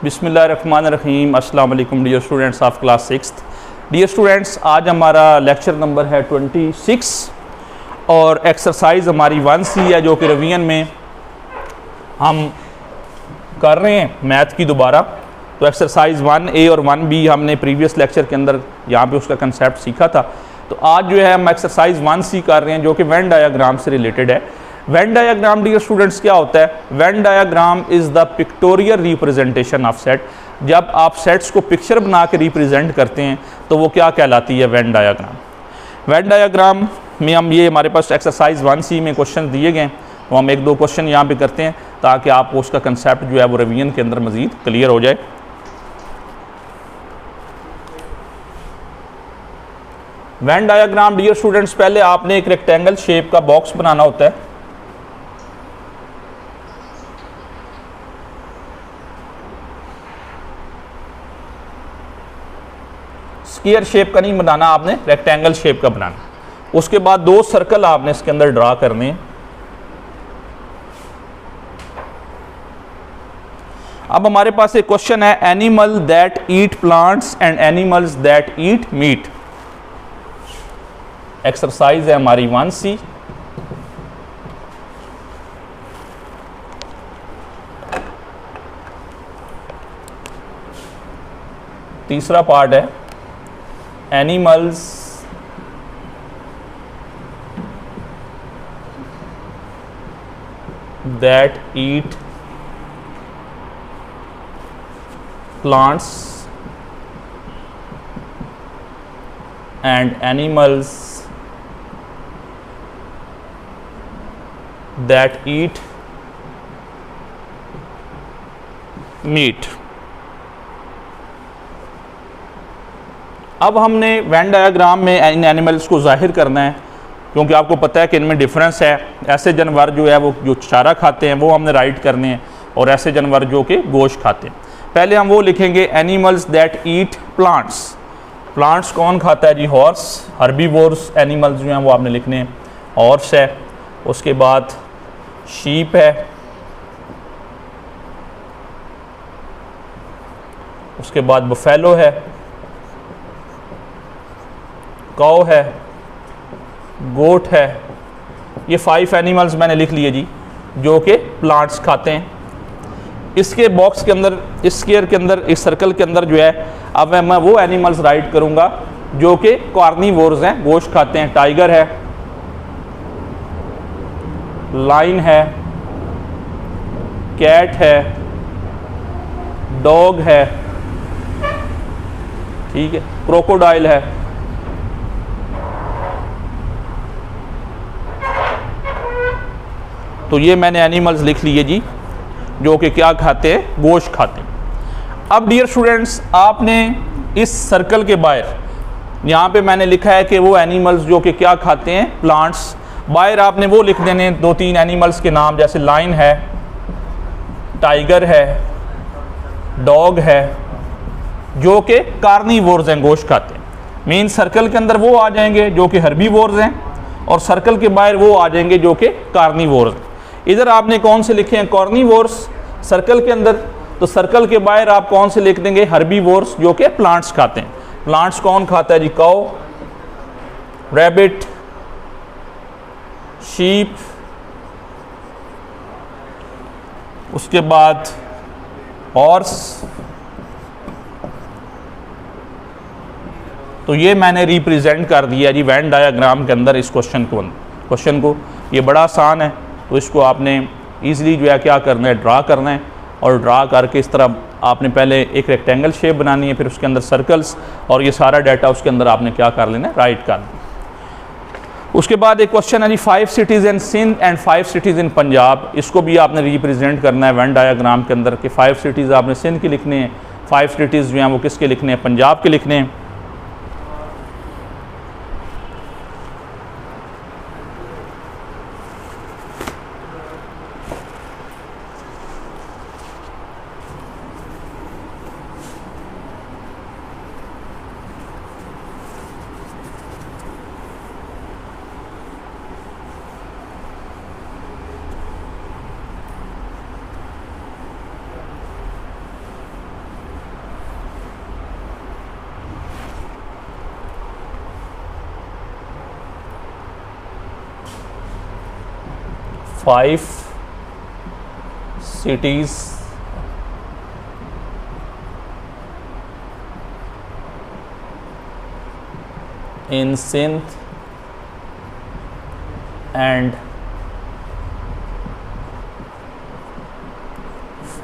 बिस्मिल्लाहिर्रहमानिर्रहीम। अस्सलाम वालेकुम dear students of class 6। Dear students, आज हमारा लेक्चर नंबर है 26 और एक्सरसाइज हमारी 1C है जो कि रिवीजन में हम कर रहे हैं मैथ की दोबारा। तो एक्सरसाइज 1A और 1B हमने प्रीवियस लेक्चर के अंदर यहाँ पे उसका कंसेप्ट सीखा था। तो आज जो है हम एक्सरसाइज 1C कर रहे हैं जो कि वेन डायग्राम से रिलेटेड है। वेन डायग्राम डियर स्टूडेंट्स क्या होता है? Venn diagram is the pictorial representation of set. जब आप सेट्स को पिक्चर बना के रिप्रेजेंट करते हैं तो वो क्या कहलाती है? Venn diagram. वेन डायग्राम में हम ये हमारे पास एक्सरसाइज 1C में क्वेश्चन दिए गए, तो हम एक दो क्वेश्चन यहाँ पे करते हैं ताकि आपको उसका कंसेप्ट जो है वो रिवीजन के अंदर मज़ीद क्लियर हो जाए। वेन डायग्राम डियर स्टूडेंट्स, पहले आपने एक रेक्टेंगल शेप का बॉक्स बनाना होता है। स्क्वायर शेप का नहीं बनाना, आपने रेक्टेंगल शेप का बनाना। उसके बाद दो सर्कल आपने इसके अंदर ड्रा करने हैं। अब हमारे पास एक क्वेश्चन है, animal that eat plants and animals that eat meat. Exercise है हमारी 1C। तीसरा पार्ट है animals that eat plants and animals that eat meat. अब हमने वेन डायग्राम में इन एनिमल्स को जाहिर करना है, क्योंकि आपको पता है कि इनमें डिफरेंस है। ऐसे जानवर जो है वो जो चारा खाते हैं वो हमने राइट करने हैं, और ऐसे जानवर जो कि गोश्त खाते हैं। पहले हम वो लिखेंगे animals that eat plants. Plants कौन खाता है जी? हॉर्स। हर्बीवोर्स एनिमल्स जो हैं वो आपने लिखने हैं। हॉर्स है, उसके बाद शीप है, उसके बाद बफेलो है, काऊ है, गोट है। ये 5 एनिमल्स मैंने लिख लिए जी जो कि प्लांट्स खाते हैं। इसके बॉक्स के अंदर, इस स्क्वायर के अंदर, इस सर्कल के अंदर जो है अब मैं वो एनिमल्स राइट करूंगा जो कि कार्निवोर्स हैं, गोश्त खाते हैं। टाइगर है, लाइन है, कैट है, डॉग है, ठीक है, क्रोकोडाइल है, तो ये मैंने एनिमल्स लिख लिए जी जो कि क्या खाते हैं? गोश्त खाते हैं। अब डियर स्टूडेंट्स, आपने इस सर्कल के बाहर यहाँ पे मैंने लिखा है कि वो एनिमल्स जो कि क्या खाते हैं? प्लांट्स। बाहर आपने वो लिख देने 2-3 एनिमल्स के नाम, जैसे लाइन है, टाइगर है, डॉग है, जो कि कार्निवोर्स हैं, गोश्त खाते हैं। मेन सर्कल के अंदर वो आ जाएंगे जो कि हर्बीवोर्स हैं, और सर्कल के बाहर वो आ जाएंगे जो कि कार्निवोर्स हैं। इधर आपने कौन से लिखे हैं? कार्निवोर्स सर्कल के अंदर, तो सर्कल के बाहर आप कौन से लिख देंगे? हर्बीवोर्स जो कि प्लांट्स खाते हैं। प्लांट्स कौन खाता है जी? काऊ, रैबिट, शीप, उसके बाद हॉर्स। तो ये मैंने रिप्रेजेंट कर दिया जी वेन डायग्राम के अंदर इस क्वेश्चन को। ये बड़ा आसान है, तो इसको आपने ईज़िली जो है क्या करना है? ड्रा करना है। और ड्रा करके इस तरह आपने पहले एक रेक्टेंगल शेप बनानी है, फिर उसके अंदर सर्कल्स, और ये सारा डाटा उसके अंदर आपने क्या कर लेना है? राइट करना है। उसके बाद एक क्वेश्चन है जी 5 cities in Sindh and 5 cities in Punjab. इसको भी आपने रिप्रेजेंट करना है वेन डायग्राम के अंदर कि 5 सिटीज़ आपने सिंध के लिखने हैं, 5 सिटीज़ जो हैं वो किसके लिखने हैं? पंजाब के लिखने हैं। 5 cities in Sindh and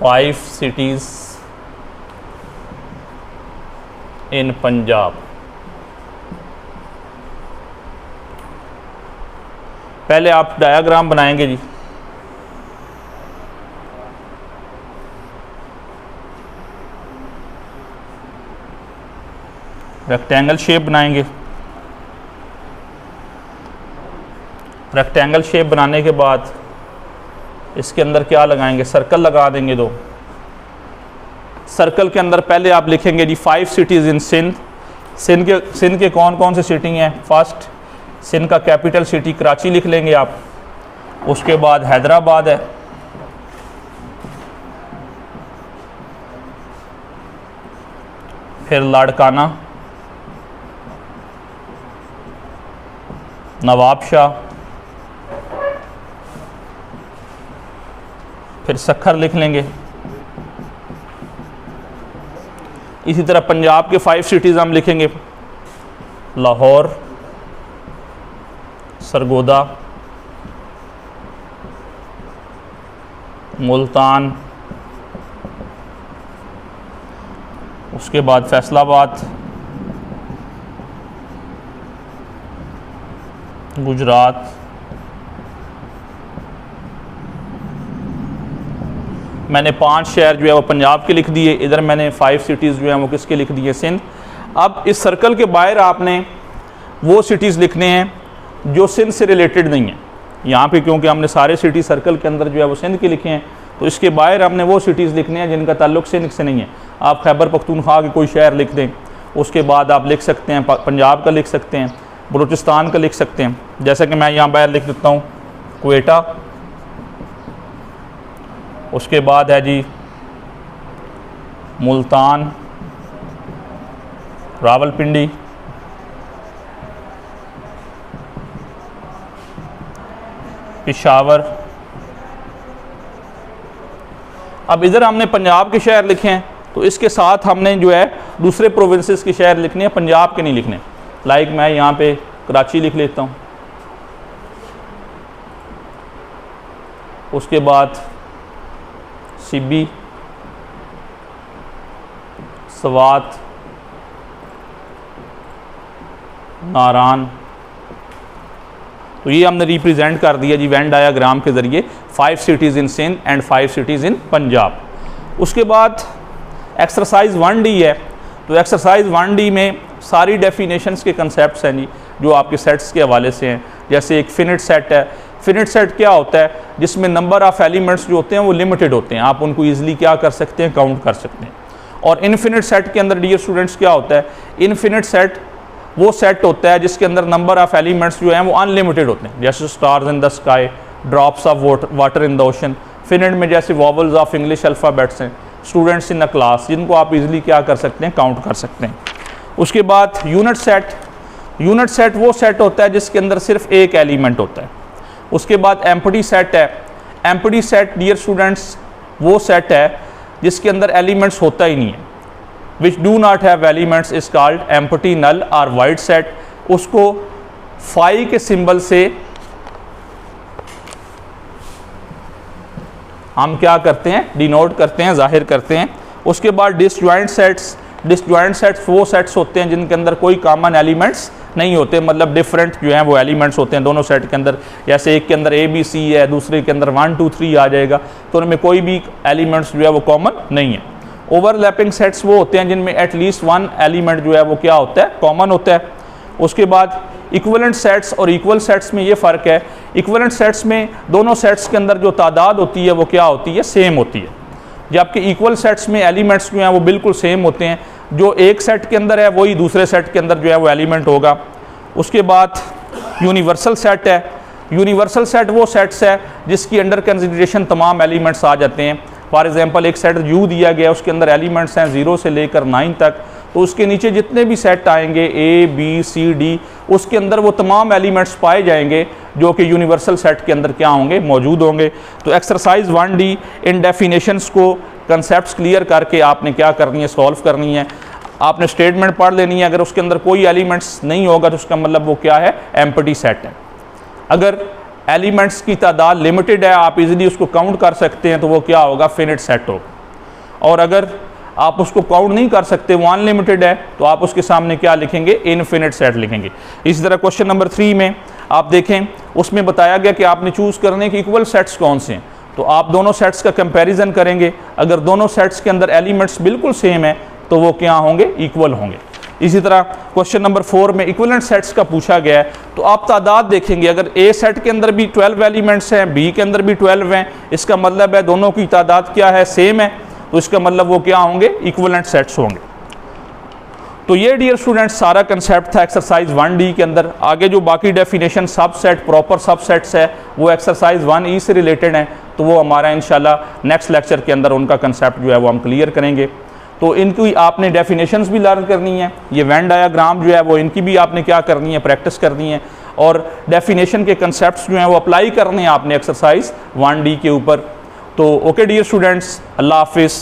5 cities in Punjab. पहले आप डायाग्राम बनाएंगे जी। रेक्टेंगल शेप बनाएंगे। रेक्टेंगल शेप बनाने के बाद इसके अंदर क्या लगाएंगे, सर्कल लगा देंगे दो। सर्कल के अंदर पहले आप लिखेंगे जी 5 सिटीज़ इन सिंध। सिंध के कौन कौन से सिटी हैं? फर्स्ट, सिंध का कैपिटल सिटी कराची लिख लेंगे आप। उसके बाद हैदराबाद है, फिर लाड़काना, नवाबशाह, फिर सखर लिख लेंगे। इसी तरह पंजाब के 5 सिटीज़ हम लिखेंगे, लाहौर, सरगोदा, मुल्तान, उसके बाद फैसलाबाद, गुजरात, मैंने 5 शहर जो है वो पंजाब के लिख दिए। इधर मैंने 5 सिटीज़ जो हैं वो किसके लिख दिए? सिंध। अब इस सर्कल के बाहर आपने वो सिटीज़ लिखने हैं जो सिंध से रिलेटेड नहीं हैं। यहाँ पे क्योंकि हमने सारे सिटी सर्कल के अंदर जो है वो सिंध के लिखे हैं, तो इसके बाहर हमने वो सिटीज़ लिखने हैं जिनका ताल्लुक सिंध से नहीं है। आप खैबर पख्तूनख्वा के कोई शहर लिख दें, उसके बाद आप लिख सकते हैं पंजाब का लिख सकते हैं, बलूचिस्तान का लिख सकते हैं। जैसे कि मैं यहाँ बाहर लिख देता हूँ क्वेटा, उसके बाद है जी मुल्तान, रावलपिंडी, पेशावर। अब इधर हमने पंजाब के शहर लिखे हैं, तो इसके साथ हमने जो है दूसरे प्रोविंसेस के शहर लिखने हैं, पंजाब के नहीं लिखने। लाइक मैं यहाँ पे कराची लिख लेता हूँ, उसके बाद सिब्बी, सवात, नारान। तो ये हमने रिप्रेजेंट कर दिया जी वेन डायाग्राम के ज़रिए 5 cities in Sindh and 5 cities in Punjab. उसके बाद एक्सरसाइज 1D है, तो एक्सरसाइज 1D में सारी डेफिनेशंस के कंसेप्ट्स हैं जी जो आपके सेट्स के हवाले से हैं। जैसे एक फिनिट सेट है। फिनिट सेट क्या होता है? जिसमें नंबर ऑफ़ एलिमेंट्स जो होते हैं वो लिमिटेड होते हैं, आप उनको ईजिली क्या कर सकते हैं, काउंट कर सकते हैं। और इनफिनिट सेट के अंदर डियर स्टूडेंट्स क्या होता है? इनफिनिट सेट वो सेट होता है जिसके अंदर नंबर ऑफ़ एलिमेंट्स जो हैं वो अनलिमिटेड होते हैं। जैसे stars in the sky, drops of water in the ocean. Finite में जैसे वॉवल्स ऑफ इंग्लिश अल्फ़ाबेट्स हैं, स्टूडेंट्स इन अ क्लास, जिनको आप इजीली क्या कर सकते हैं, काउंट कर सकते हैं। उसके बाद यूनिट सेट। यूनिट सेट वो सेट होता है जिसके अंदर सिर्फ एक एलिमेंट होता है। उसके बाद एम्प्टी सेट है। एम्प्टी सेट डियर स्टूडेंट्स वो सेट है जिसके अंदर एलिमेंट्स होता ही नहीं है। Which do not have elements is called empty null और वाइड सेट। उसको फाई के सिंबल से हम क्या करते हैं, डिनोट करते हैं, जाहिर करते हैं। उसके बाद डिसजॉइंट सेट्स। डिसजॉइंट सेट्स वो सेट्स होते हैं जिनके अंदर कोई कॉमन एलिमेंट्स नहीं होते, मतलब डिफरेंट जो हैं वो एलिमेंट्स होते हैं दोनों सेट के अंदर। जैसे एक के अंदर ABC है, दूसरे के अंदर 1 2 3 आ जाएगा, तो उनमें कोई भी एलिमेंट्स जो है वो कॉमन नहीं है। ओवरलैपिंग सेट्स वो होते हैं जिनमें एटलीस्ट 1 एलिमेंट जो है वो क्या होता है, कॉमन होता है। उसके बाद इक्विवेलेंट सेट्स और इक्वल सेट्स में ये फ़र्क है। इक्विवेलेंट सेट्स में दोनों सेट्स के अंदर जो तादाद होती है वो क्या होती है, सेम होती है। जबकि इक्वल सेट्स में एलिमेंट्स जो हैं वो बिल्कुल सेम होते हैं, जो एक सेट के अंदर है वही दूसरे सेट के अंदर जो है वो एलिमेंट होगा। उसके बाद यूनिवर्सल सेट है। यूनिवर्सल सेट वो सेट्स है जिसकी अंडर कंसिडरेशन तमाम एलिमेंट्स आ जाते हैं। फॉर एग्जांपल एक सेट U दिया गया, उसके अंदर एलिमेंट्स हैं 0 से लेकर 9 तक, तो उसके नीचे जितने भी सेट आएंगे ए बी सी डी, उसके अंदर वो तमाम एलिमेंट्स पाए जाएंगे जो कि यूनिवर्सल सेट के अंदर क्या होंगे, मौजूद होंगे। तो एक्सरसाइज 1D इन डेफिनेशंस को, कंसेप्ट क्लियर करके आपने क्या करनी है, सॉल्व करनी है। आपने स्टेटमेंट पढ़ लेनी है, अगर उसके अंदर कोई एलिमेंट्स नहीं होगा तो उसका मतलब वो क्या है, एम्प्टी सेट है। अगर एलिमेंट्स की तादाद लिमिटेड है, आप इजीली उसको काउंट कर सकते हैं, तो वो क्या होगा, फिनिट सेट होगा। और अगर आप उसको काउंट नहीं कर सकते, वो अनलिमिटेड है, तो आप उसके सामने क्या लिखेंगे, इनफिनिट सेट लिखेंगे। इसी तरह क्वेश्चन नंबर 3 में आप देखें, उसमें बताया गया कि आपने चूज़ करने के इक्वल सेट्स कौन से हैं। तो आप दोनों सेट्स का कंपैरिजन करेंगे, अगर दोनों सेट्स के अंदर एलिमेंट्स बिल्कुल सेम है तो वो क्या होंगे, इक्वल होंगे। इसी तरह क्वेश्चन नंबर 4 में इक्विवेलेंट सेट्स का पूछा गया है, तो आप तादाद देखेंगे, अगर ए सेट के अंदर भी 12 एलिमेंट्स हैं, बी के अंदर भी 12 हैं, इसका मतलब है दोनों की तादाद क्या है, सेम है, तो इसका मतलब वो क्या होंगे, इक्विवेलेंट सेट्स होंगे। तो ये डियर स्टूडेंट्स सारा कंसेप्ट था एक्सरसाइज 1D के अंदर। आगे जो बाकी डेफिनेशन सबसेट, प्रॉपर सबसेट्स है, वो एक्सरसाइज 1E से रिलेटेड हैं, तो वो हमारा इंशाल्लाह नेक्स्ट लेक्चर के अंदर उनका कंसेप्ट जो है वो हम क्लियर करेंगे। तो इनकी आपने डेफिनेशंस भी लर्न करनी है, ये वेन डायाग्राम जो है वो इनकी भी आपने क्या करनी है, प्रैक्टिस करनी है, और डेफिनेशन के कंसेप्ट्स जो हैं वो अप्लाई करने हैं आपने एक्सरसाइज 1D के ऊपर। तो ओके डियर स्टूडेंट्स, अल्लाह हाफिज़।